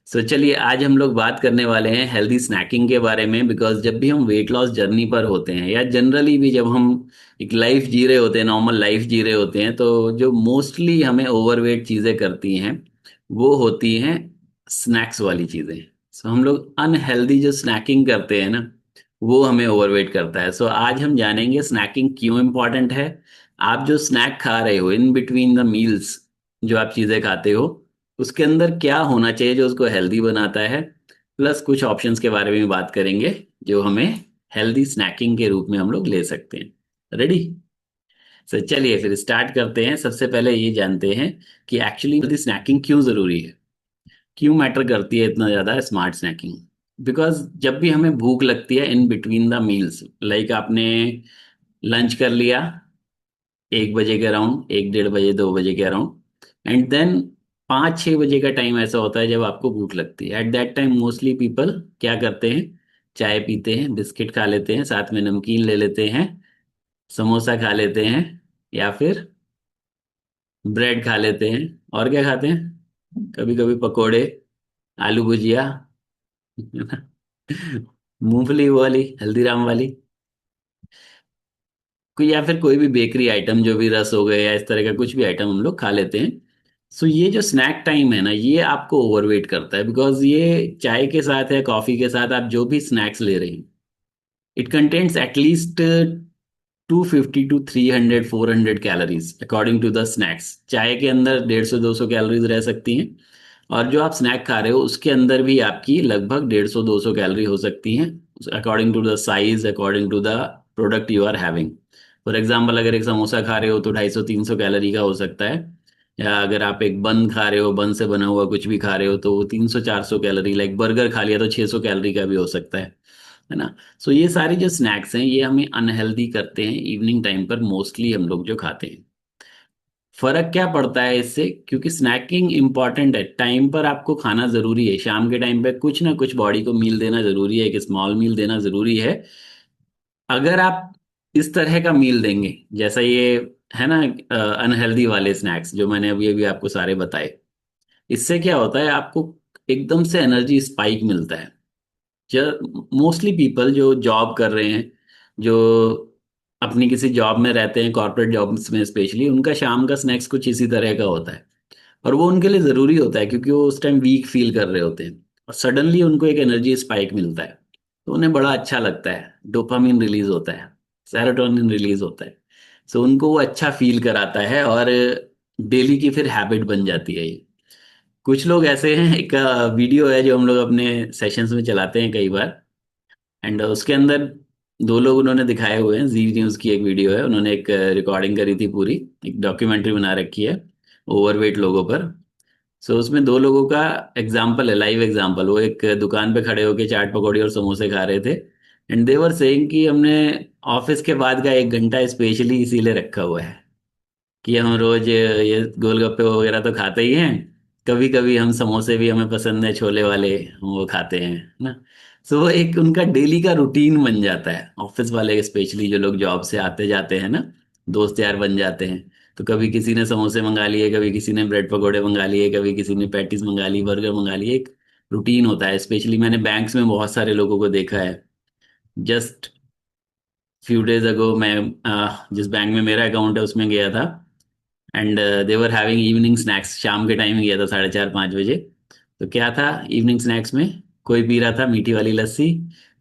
चलिए आज हम लोग बात करने वाले हैं हेल्दी स्नैकिंग के बारे में। बिकॉज जब भी हम वेट लॉस जर्नी पर होते हैं या जनरली भी जब हम एक लाइफ जी रहे होते हैं, नॉर्मल लाइफ जी रहे होते हैं, तो जो मोस्टली हमें ओवरवेट चीज़ें करती हैं वो होती हैं स्नैक्स वाली चीज़ें। हम लोग अनहेल्दी जो स्नैकिंग करते हैं ना, वो हमें ओवरवेट करता है। आज हम जानेंगे स्नैकिंग क्यों इम्पॉर्टेंट है। आप जो स्नैक खा रहे हो इन बिटवीन द मील्स, जो आप चीज़ें खाते हो, उसके अंदर क्या होना चाहिए जो उसको हेल्दी बनाता है। प्लस कुछ ऑप्शंस के बारे में भी बात करेंगे जो हमें हेल्दी स्नैकिंग के रूप में हम लोग ले सकते हैं। रेडी? चलिए फिर स्टार्ट करते हैं। सबसे पहले ये जानते हैं कि एक्चुअली हेल्दी स्नैकिंग क्यों ज़रूरी है, क्यों मैटर करती है इतना ज़्यादा स्मार्ट स्नैकिंग। बिकॉज जब भी हमें भूख लगती है in between the meals, like आपने लंच कर लिया 1 बजे के अराउंड, 1 1:30 बजे 2 बजे के अराउंड, एंड देन 5 6 बजे का टाइम ऐसा होता है जब आपको भूख लगती है। At that time mostly people क्या करते हैं, चाय पीते हैं, बिस्किट खा लेते हैं, साथ में नमकीन ले लेते हैं, समोसा खा लेते हैं, या फिर ब्रेड खा लेते हैं। और क्या खाते हैं, कभी कभी पकोड़े, आलू भुजिया, मूंगफली वो वाली हल्दीराम वाली, कोई या फिर कोई भी बेकरी आइटम, जो भी रस हो गए या इस तरह का कुछ भी आइटम हम लोग खा लेते हैं। ये जो स्नैक टाइम है ना, ये आपको ओवरवेट करता है। बिकॉज ये चाय के साथ या कॉफी के साथ आप जो भी स्नैक्स ले रहे हैं, it contains at least 250 to 300 400 calories according to the snacks. चाय के अंदर 150 200 कैलोरीज रह सकती हैं, और जो आप स्नैक खा रहे हो उसके अंदर भी आपकी लगभग 150 200 कैलोरी हो सकती हैं, according to the size, according to the product you are having. For example, अगर एक समोसा खा रहे हो तो 250 300 कैलोरी का हो सकता है। या अगर आप एक बन खा रहे हो, बन से बना हुआ कुछ भी खा रहे हो, तो वो 300 400 कैलोरी, लाइक बर्गर खा लिया तो 600 कैलोरी का भी हो सकता है ना। ये सारी जो स्नैक्स हैं ये हमें अनहेल्दी करते हैं इवनिंग टाइम पर, मोस्टली हम लोग जो खाते हैं। फर्क क्या पड़ता है इससे, क्योंकि स्नैकिंग इंपॉर्टेंट है, टाइम पर आपको खाना जरूरी है। शाम के टाइम पे कुछ ना कुछ बॉडी को मील देना जरूरी है, एक स्मॉल मील देना जरूरी है। अगर आप इस तरह का मील देंगे जैसा ये है ना, अनहेल्दी वाले स्नैक्स जो मैंने अभी अभी आपको सारे बताए, इससे क्या होता है, आपको एकदम से एनर्जी स्पाइक मिलता है। मोस्टली पीपल जो जॉब कर रहे हैं, जो अपनी किसी जॉब में रहते हैं, कॉर्पोरेट जॉब्स में स्पेशली, उनका शाम का स्नैक्स कुछ इसी तरह का होता है। और वो उनके लिए ज़रूरी होता है क्योंकि वो उस टाइम वीक फील कर रहे होते हैं, और सडनली उनको एक एनर्जी स्पाइक मिलता है, तो उन्हें बड़ा अच्छा लगता है। डोपामिन रिलीज होता है, सेरोटोनिन रिलीज होता है। उनको वो अच्छा फील कराता है, और डेली की फिर हैबिट बन जाती है ये। कुछ लोग ऐसे हैं, एक वीडियो है जो हम लोग अपने सेशंस में चलाते हैं कई बार, एंड उसके अंदर दो लोग उन्होंने दिखाए हुए हैं। जी न्यूज़ की एक वीडियो है, उन्होंने एक रिकॉर्डिंग करी थी पूरी, एक डॉक्यूमेंट्री बना रखी है ओवरवेट लोगों पर। उसमें दो लोगों का एग्जाम्पल है, लाइव एग्जाम्पल। वो एक दुकान पे खड़े होके चाट पकौड़ी और समोसे खा रहे थे, एंड देवर सेइंग कि हमने ऑफिस के बाद का 1 घंटा स्पेशली इसीलिए रखा हुआ है कि हम रोज ये गोलगप्पे वगैरह तो खाते ही हैं, कभी कभी हम समोसे भी हमें पसंद है, छोले वाले, हम वो खाते हैं ना। वो एक उनका डेली का रूटीन बन जाता है। ऑफिस वाले स्पेशली जो लोग जॉब से आते जाते हैं ना, दोस्त यार बन जाते हैं, तो कभी किसी ने समोसे मंगा लिए, कभी किसी ने ब्रेड पकौड़े मंगा लिए, कभी किसी ने पैटीज मंगा ली, बर्गर मंगा लिए। एक रूटीन होता है। स्पेशली मैंने बैंक्स में बहुत सारे लोगों को देखा है। जस्ट फ्यू डेज अगो मैं जिस बैंक में मेरा अकाउंट है उसमें गया था, and they were having evening snacks. शाम के टाइम गया था 4:30 5 बजे। तो क्या था इवनिंग स्नैक्स में, कोई पी रहा था मीठी वाली लस्सी,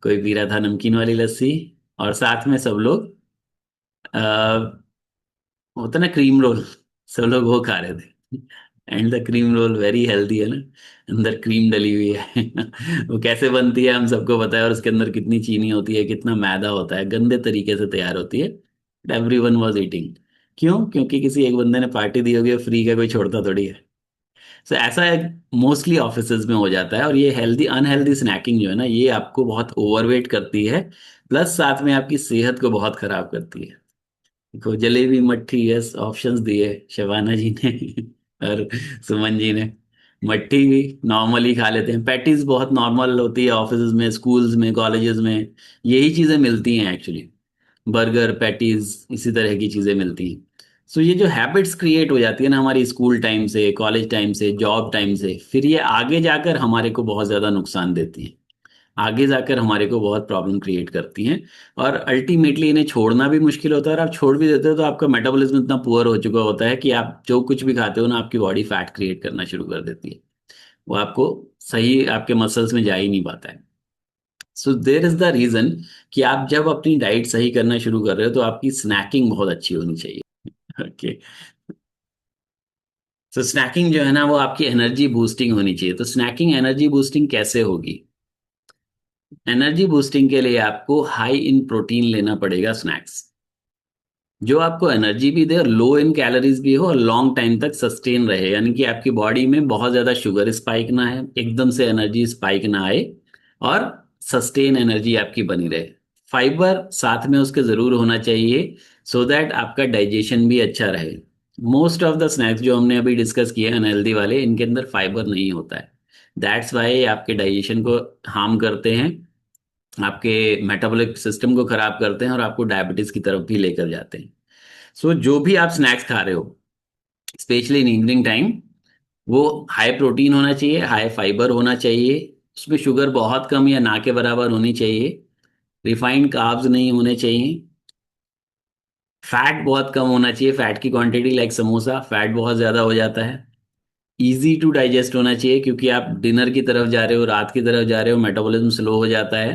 कोई पी रहा था नमकीन वाली लस्सी, और साथ में सब लोग होता ना क्रीम रोल, सब लोग वो खा रहे थे। And the cream roll very healthy है ना, अंदर क्रीम डली हुई है। वो कैसे बनती है हम सबको पता है, और उसके अंदर कितनी चीनी होती है, कितना मैदा होता है, गंदे तरीके से तैयार होती है। Every one was eating. क्यों? क्योंकि किसी एक बंदे ने पार्टी दी होगी, फ्री का कोई छोड़ता थोड़ी है। ऐसा मोस्टली ऑफिसेज में हो जाता है। और ये हेल्दी अनहेल्दी स्नैकिंग जो है ना, ये आपको बहुत ओवरवेट करती है, प्लस साथ में आपकी सेहत को बहुत खराब करती है। देखो, जलेबी मट्ठी, यस, ऑप्शंस दिए शबाना जी ने और सुमन जी ने। मट्ठी भी नॉर्मली खा लेते हैं, पैटीज बहुत नॉर्मल होती है ऑफिस में, स्कूल्स में, कॉलेजेस में यही चीज़ें मिलती हैं एक्चुअली। बर्गर, पैटीज, इसी तरह की चीज़ें मिलती हैं। सो ये जो हैबिट्स क्रिएट हो जाती है ना हमारी स्कूल टाइम से, कॉलेज टाइम से, जॉब टाइम से, फिर ये आगे जाकर हमारे को बहुत ज़्यादा नुकसान देती है, आगे जाकर हमारे को बहुत प्रॉब्लम क्रिएट करती हैं। और अल्टीमेटली इन्हें छोड़ना भी मुश्किल होता है, और आप छोड़ भी देते हो तो आपका मेटाबॉलिज्म इतना पुअर हो चुका होता है कि आप जो कुछ भी खाते हो ना, आपकी बॉडी फैट क्रिएट करना शुरू कर देती है, वो आपको सही आपके मसल्स में जा ही नहीं पाता है। सो देर इज द रीजन कि आप जब अपनी डाइट सही करना शुरू कर रहे हो तो आपकी स्नैकिंग बहुत अच्छी होनी चाहिए। ओके। तो स्नैकिंग जो है ना वो आपकी एनर्जी बूस्टिंग होनी चाहिए। तो स्नैकिंग एनर्जी बूस्टिंग कैसे होगी? एनर्जी बूस्टिंग के लिए आपको हाई इन प्रोटीन लेना पड़ेगा स्नैक्स, जो आपको एनर्जी भी दे और लो इन कैलोरीज भी हो और लॉन्ग टाइम तक सस्टेन रहे, यानी कि आपकी बॉडी में बहुत ज्यादा शुगर स्पाइक ना है, एकदम से एनर्जी स्पाइक ना आए, और सस्टेन एनर्जी आपकी बनी रहे। फाइबर साथ में उसके जरूर होना चाहिए, सो दैट आपका डाइजेशन भी अच्छा रहे। मोस्ट ऑफ द स्नैक्स जो हमने अभी डिस्कस किए अनहेल्दी वाले, इनके अंदर फाइबर नहीं होता है। दैट्स वाई आपके डाइजेशन को हार्म करते हैं, आपके मेटाबॉलिक सिस्टम को खराब करते हैं, और आपको डायबिटीज की तरफ भी लेकर जाते हैं। सो जो भी आप स्नैक्स खा रहे हो, स्पेशली इन इवनिंग टाइम, वो हाई प्रोटीन होना चाहिए, हाई फाइबर होना चाहिए, उसमें शुगर बहुत कम या ना के बराबर होनी चाहिए, रिफाइंड कार्ब्स नहीं होने चाहिए, फैट बहुत कम होना चाहिए, फैट की क्वांटिटी लाइक समोसा फैट बहुत ज़्यादा हो जाता है, इजी टू डाइजेस्ट होना चाहिए, क्योंकि आप डिनर की तरफ जा रहे हो, रात की तरफ जा रहे हो, मेटाबॉलिज्म स्लो हो जाता है,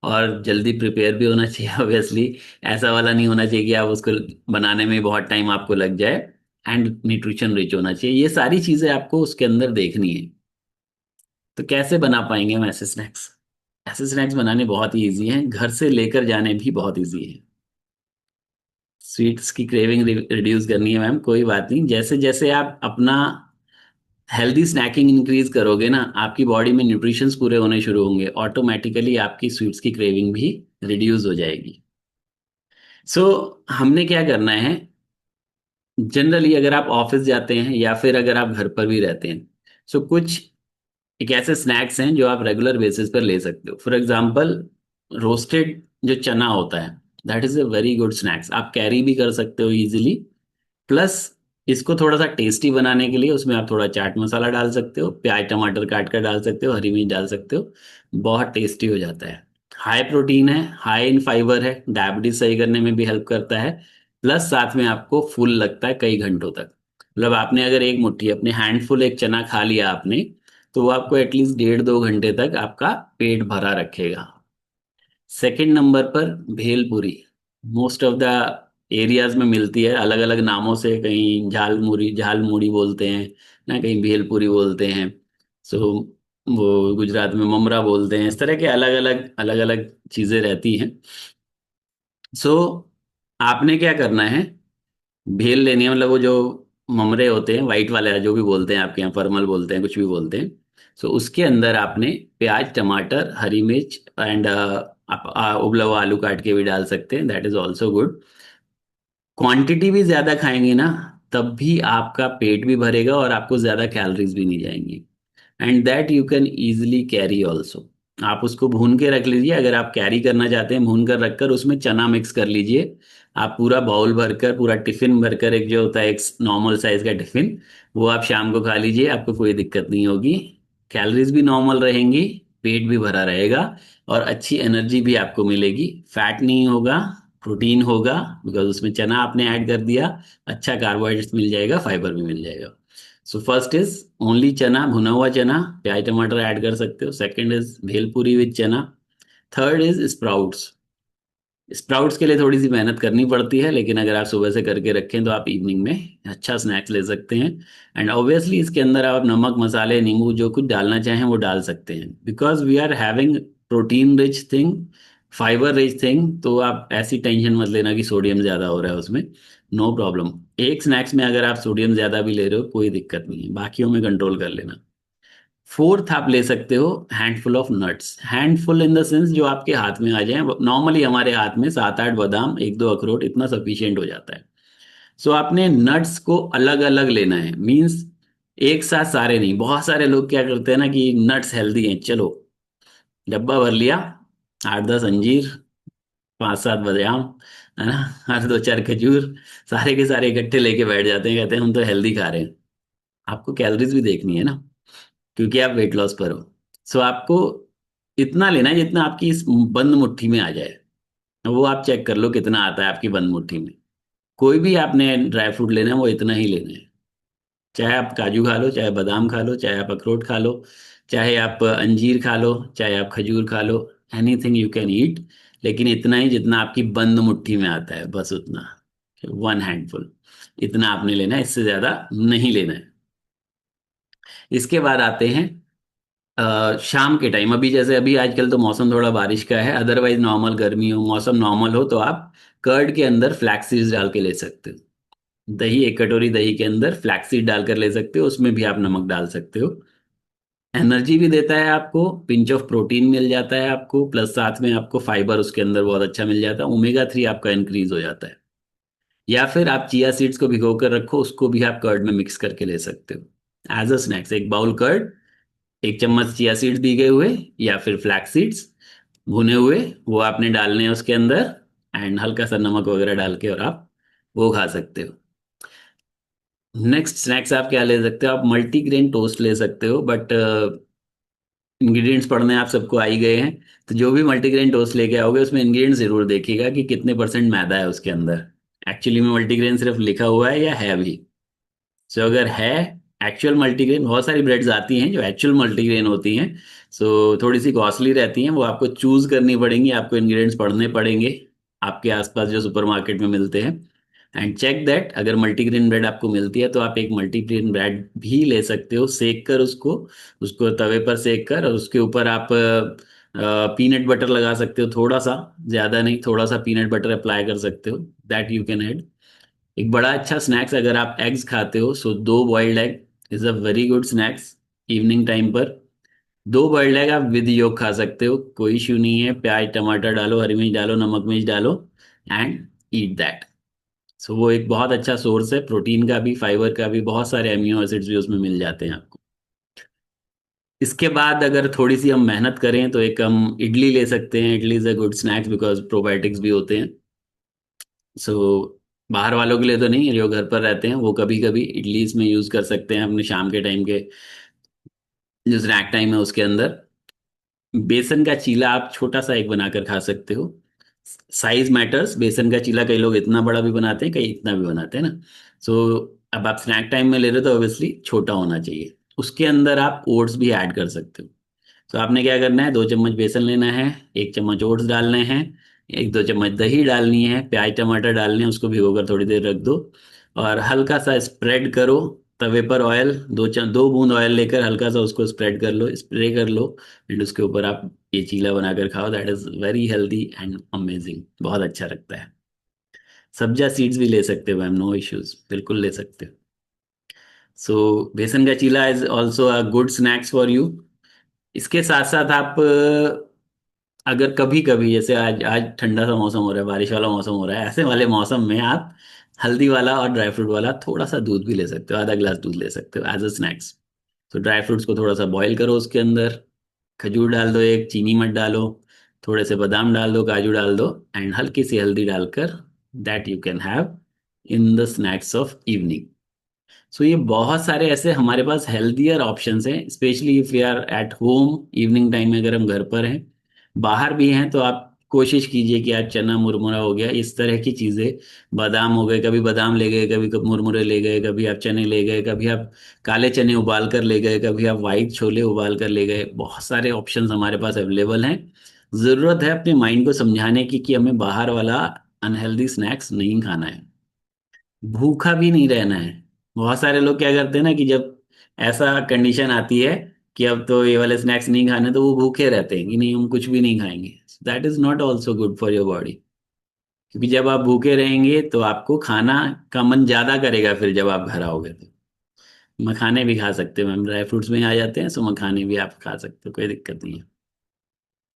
और जल्दी प्रिपेयर भी होना चाहिए ऑब्वियसली। ऐसा वाला नहीं होना चाहिए कि आप उसको बनाने में बहुत टाइम आपको लग जाए, एंड न्यूट्रिशन रिच होना चाहिए। ये सारी चीज़ें आपको उसके अंदर देखनी है। तो कैसे बना पाएंगे हम ऐसे स्नैक्स? ऐसे स्नैक्स बनाने बहुत ही ईजी हैं, घर से लेकर जाने भी बहुत ईजी है। स्वीट्स की क्रेविंग रिड्यूस करनी है मैम, कोई बात नहीं, जैसे जैसे आप अपना हेल्दी स्नैकिंग इंक्रीज करोगे ना, आपकी बॉडी में न्यूट्रिशंस पूरे होने शुरू होंगे, ऑटोमेटिकली आपकी स्वीट्स की क्रेविंग भी रिड्यूस हो जाएगी। सो हमने क्या करना है, जनरली अगर आप ऑफिस जाते हैं या फिर अगर आप घर पर भी रहते हैं, सो कुछ एक ऐसे स्नैक्स हैं जो आप रेगुलर बेसिस पर ले सकते हो। फॉर एग्जांपल, रोस्टेड जो चना होता है, that is a very good snacks, आप कैरी भी कर सकते हो इजीली। प्लस इसको थोड़ा सा टेस्टी बनाने के लिए उसमें आप थोड़ा चाट मसाला डाल सकते हो, प्याज टमाटर काट कर डाल सकते हो, हरी मिर्च डाल सकते हो, बहुत टेस्टी हो जाता है। हाई प्रोटीन है, हाई इन फाइबर है, डायबिटीज सही करने में भी हेल्प करता है, प्लस साथ में आपको फुल लगता है कई घंटों तक। मतलब आपने अगर एक मुट्ठी अपने हैंडफुल एक चना खा लिया आपने, तो वो आपको एटलीस्ट 1.5 2 घंटे तक आपका पेट भरा रखेगा। सेकंड नंबर पर bhelpuri, most of the areas में मिलती है अलग अलग नामों से, कहीं झाल मूड़ी बोलते हैं ना, कहीं भेलपुरी बोलते हैं। सो वो गुजरात में ममरा बोलते हैं, इस तरह के अलग अलग चीजें रहती हैं। सो आपने क्या करना है, भेल लेनी है, मतलब वो जो ममरे होते हैं वाइट वाले, जो भी बोलते हैं आपके यहाँ, परमल बोलते हैं, कुछ भी बोलते हैं। सो उसके अंदर आपने प्याज टमाटर हरी मिर्च एंड आप उबला हुआ आलू काट के भी डाल सकते हैं, that is also good. Quantity भी ज्यादा खाएंगे ना, तब भी आपका पेट भी भरेगा और आपको ज्यादा कैलोरीज भी नहीं जाएंगी, and that you can easily carry also. आप उसको भून के रख लीजिए, अगर आप कैरी करना चाहते हैं भून कर रखकर उसमें चना मिक्स कर लीजिए। आप पूरा बाउल भरकर, पूरा टिफिन भरकर, एक जो होता है एक नॉर्मल साइज का टिफिन, वो आप शाम को खा लीजिए, आपको कोई दिक्कत नहीं होगी। कैलोरीज भी नॉर्मल रहेंगी, पेट भी भरा रहेगा, और अच्छी एनर्जी भी आपको मिलेगी। फैट नहीं होगा, प्रोटीन होगा, बिकॉज उसमें चना आपने ऐड कर दिया, अच्छा कार्बोहाइड्रेट्स मिल जाएगा, फाइबर भी मिल जाएगा। सो फर्स्ट इज ओनली चना, भुना हुआ चना, प्याज टमाटर ऐड कर सकते हो। सेकंड इज भेलपूरी विद चना। Third is sprouts. स्प्राउट्स के लिए थोड़ी सी मेहनत करनी पड़ती है, लेकिन अगर आप सुबह से करके रखें तो आप इवनिंग में अच्छा स्नैक्स ले सकते हैं। एंड ऑब्वियसली इसके अंदर आप नमक मसाले नींबू जो कुछ डालना चाहें वो डाल सकते हैं, because we are having protein rich thing, fibre rich thing. तो आप ऐसी टेंशन मत लेना कि सोडियम ज़्यादा हो रहा है उसमें, नो प्रॉब्लम। एक स्नैक्स में अगर आप सोडियम ज़्यादा भी ले रहे हो कोई दिक्कत नहीं है, बाकियों में कंट्रोल कर लेना। फोर्थ आप ले सकते हो handful of nuts, handful in the sense जो आपके हाथ में आ जाए। नॉर्मली हमारे हाथ में 7 8 बादाम, 1 2 अखरोट, इतना सफिशियंट हो जाता है। सो आपने नट्स को अलग अलग लेना है, मीन्स एक साथ सारे नहीं। बहुत सारे लोग क्या करते हैं ना कि नट्स हेल्दी हैं, चलो डब्बा भर लिया, 8 10 अंजीर, 5-7 बादाम, है ना, और 2-4 खजूर, सारे के सारे इकट्ठे लेके बैठ जाते हैं, कहते हैं हम तो हेल्दी खा रहे हैं। आपको कैलोरीज भी देखनी है ना, क्योंकि आप वेट लॉस पर हो। सो आपको इतना लेना है जितना आपकी इस बंद मुट्ठी में आ जाए। वो आप चेक कर लो कितना आता है आपकी बंद मुट्ठी में। कोई भी आपने ड्राई फ्रूट लेना है वो इतना ही लेना है। चाहे आप काजू खा लो, चाहे बादाम खा लो, चाहे आप अखरोट खा लो, चाहे आप अंजीर खा लो, चाहे आप खजूर खा लो, एनीथिंग यू कैन ईट। लेकिन इतना ही जितना आपकी बंद मुट्ठी में आता है, बस उतना, 1 हैंडफुल, इतना आपने लेना है, इससे ज्यादा नहीं लेना है। इसके बाद आते हैं शाम के टाइम। अभी जैसे अभी आजकल तो मौसम थोड़ा बारिश का है, अदरवाइज नॉर्मल गर्मी हो, मौसम नॉर्मल हो, तो आप कर्ड के अंदर फ्लैक्स सीड्स डाल के ले सकते हो। दही, 1 कटोरी दही के अंदर फ्लैक्स सीड डालकर ले सकते हो, उसमें भी आप नमक डाल सकते हो। एनर्जी भी देता है आपको, पिंच ऑफ प्रोटीन मिल जाता है आपको, प्लस साथ में आपको फाइबर उसके अंदर बहुत अच्छा मिल जाता है, ओमेगा 3 आपका इंक्रीज हो जाता है। या फिर आप चिया सीड्स को भिगो कर रखो, उसको भी आप कर्ड में मिक्स करके ले सकते हो एज अ स्नैक्स। एक बाउल कर्ड, 1 चम्मच चिया सीड्स भीगे हुए या फिर फ्लैक्स सीड्स भुने हुए, वो आपने डालने हैं उसके अंदर, एंड हल्का सा नमक वगैरह डाल के, और आप वो खा सकते हो। नेक्स्ट स्नैक्स आप क्या ले सकते हो? आप मल्टीग्रेन टोस्ट ले सकते हो, बट इंग्रेडिएंट्स पढ़ने आप सबको आ ही गए हैं। तो जो भी मल्टीग्रेन टोस्ट लेके आओगे उसमें इंग्रेडिएंट्स जरूर देखिएगा कि कितने परसेंट मैदा है उसके अंदर। एक्चुअली में मल्टीग्रेन सिर्फ लिखा हुआ है या है भी। सो अगर है एक्चुअल मल्टीग्रेन, बहुत सारी ब्रेड्स आती हैं जो एक्चुअल मल्टीग्रेन होती हैं, सो थोड़ी सी कॉस्टली रहती हैं, वो आपको चूज करनी पड़ेंगी, आपको इंग्रेडिएंट्स पढ़ने पड़ेंगे आपके आसपास जो सुपरमार्केट में मिलते हैं। एंड चेक दैट, अगर मल्टीग्रेन ब्रेड आपको मिलती है तो आप एक मल्टीग्रेन ब्रेड भी ले सकते हो, सेक कर उसको, उसको तवे पर सेक कर, और उसके ऊपर आप पीनट बटर लगा सकते हो, थोड़ा सा, ज़्यादा नहीं, थोड़ा सा पीनट बटर अप्लाई कर सकते हो, दैट यू कैन ऐड। एक बड़ा अच्छा स्नैक्स, अगर आप एग्स खाते हो, सो 2 boiled egg is a very good snacks evening time पर। 2 बॉइल्ड एग आप विद योक खा सकते हो, कोई इशू नहीं है। प्याज टमाटर डालो, हरी मिर्च डालो, नमक मिर्च डालो, एंड ईट दैट। सो वो एक बहुत अच्छा सोर्स है प्रोटीन का भी, फाइबर का भी, बहुत सारे अमीनो एसिड्स भी उसमें मिल जाते हैं आपको। इसके बाद अगर थोड़ी सी हम मेहनत करें तो एक हम इडली ले सकते हैं। Idli is a good snacks because probiotics भी होते हैं। सो बाहर वालों के लिए तो नहीं, जो घर पर रहते हैं वो कभी कभी इडली इसमें यूज कर सकते हैं अपने शाम के टाइम के, जो स्नैक टाइम है उसके अंदर। बेसन का चीला आप छोटा सा एक बनाकर खा सकते हो। साइज मैटर्स, बेसन का चीला कई लोग इतना बड़ा भी बनाते हैं, कई इतना भी बनाते हैं ना। सो अब आप स्नैक टाइम में ले रहे हो तो ऑब्वियसली छोटा होना चाहिए। उसके अंदर आप ओट्स भी ऐड कर सकते हो। तो आपने क्या करना है, 2 चम्मच बेसन लेना है, 1 चम्मच ओट्स डालने हैं, 1-2 चम्मच दही डालनी है, प्याज टमाटर डालने हैं, उसको भिगोकर थोड़ी देर रख दो, और हल्का सा स्प्रेड करो तवे पर ऑयल, 2 बूंद ऑयल लेकर हल्का सा उसको स्प्रेड कर लो, स्प्रे कर लो, एंड उसके ऊपर आप ये चीला बनाकर खाओ। That is very healthy and amazing, बहुत अच्छा लगता है। सब्जा सीड्स भी ले सकते हो मैम, नो इश्यूज, बिल्कुल ले सकते हो। सो बेसन का cheela is also a good snacks for you. इसके साथ साथ आप अगर कभी कभी, जैसे आज आज ठंडा सा मौसम हो रहा है, बारिश वाला मौसम हो रहा है, ऐसे वाले मौसम में आप हल्दी वाला और ड्राई फ्रूट वाला थोड़ा सा दूध भी ले सकते हो, आधा ग्लास दूध ले सकते हो एज अ स्नैक्स। तो ड्राई फ्रूट्स को थोड़ा सा बॉईल करो, उसके अंदर खजूर डाल दो एक, चीनी मत डालो, थोड़े से बादाम डाल दो, काजू डाल दो, एंड हल्की सी हल्दी डालकर, that you can have in the snacks of evening. So ये बहुत सारे ऐसे हमारे पास हेल्दियर ऑप्शंस हैं, specially if we are at home evening time में, अगर हम घर पर हैं। बाहर भी हैं तो आप कोशिश कीजिए कि आज चना मुरमुरा हो गया, इस तरह की चीज़ें, बादाम हो गए, कभी बादाम ले गए, कभी मुरमुरे ले गए, कभी आप चने ले गए, कभी आप काले चने उबाल कर ले गए, कभी आप वाइट छोले उबाल कर ले गए। बहुत सारे ऑप्शंस हमारे पास अवेलेबल हैं। ज़रूरत है अपने माइंड को समझाने की कि हमें बाहर वाला अनहेल्दी स्नैक्स नहीं खाना है, भूखा भी नहीं रहना है। बहुत सारे लोग क्या करते हैं ना, कि जब ऐसा कंडीशन आती है कि अब तो ये वाले स्नैक्स नहीं खाने, तो वो भूखे रहते हैं कि नहीं हम कुछ भी नहीं खाएंगे। That is not also good for your body, क्योंकि जब आप भूखे रहेंगे तो आपको खाना का मन ज्यादा करेगा, फिर जब आप घर आओगे तो। मखाने भी खा सकते हो मैम, ड्राई फ्रूट्स में आ जाते हैं, सो मखाने भी आप खा सकते हो, कोई दिक्कत नहीं है।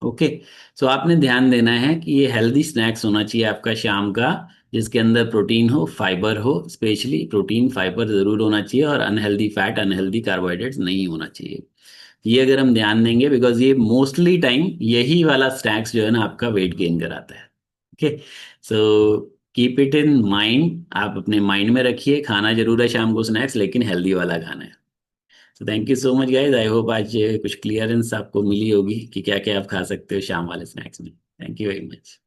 ओके। सो आपने ध्यान देना है कि ये हेल्दी स्नैक्स होना चाहिए आपका शाम का, जिसके अंदर प्रोटीन हो, फाइबर हो, स्पेशली प्रोटीन फाइबर जरूर होना चाहिए, और अनहेल्दी फैट, अनहेल्दी कार्बोहाइड्रेट्स नहीं होना चाहिए। ये अगर हम ध्यान देंगे, बिकॉज ये मोस्टली टाइम यही वाला स्नैक्स जो है ना आपका वेट गेन कराता है। Okay, so keep it in mind, आप अपने माइंड में रखिए, खाना जरूर है शाम को स्नैक्स, लेकिन हेल्दी वाला खाना है। तो thank you so much guys, I hope आज कुछ क्लियरेंस आपको मिली होगी कि क्या क्या आप खा सकते हो शाम वाले स्नैक्स में। Thank you very much.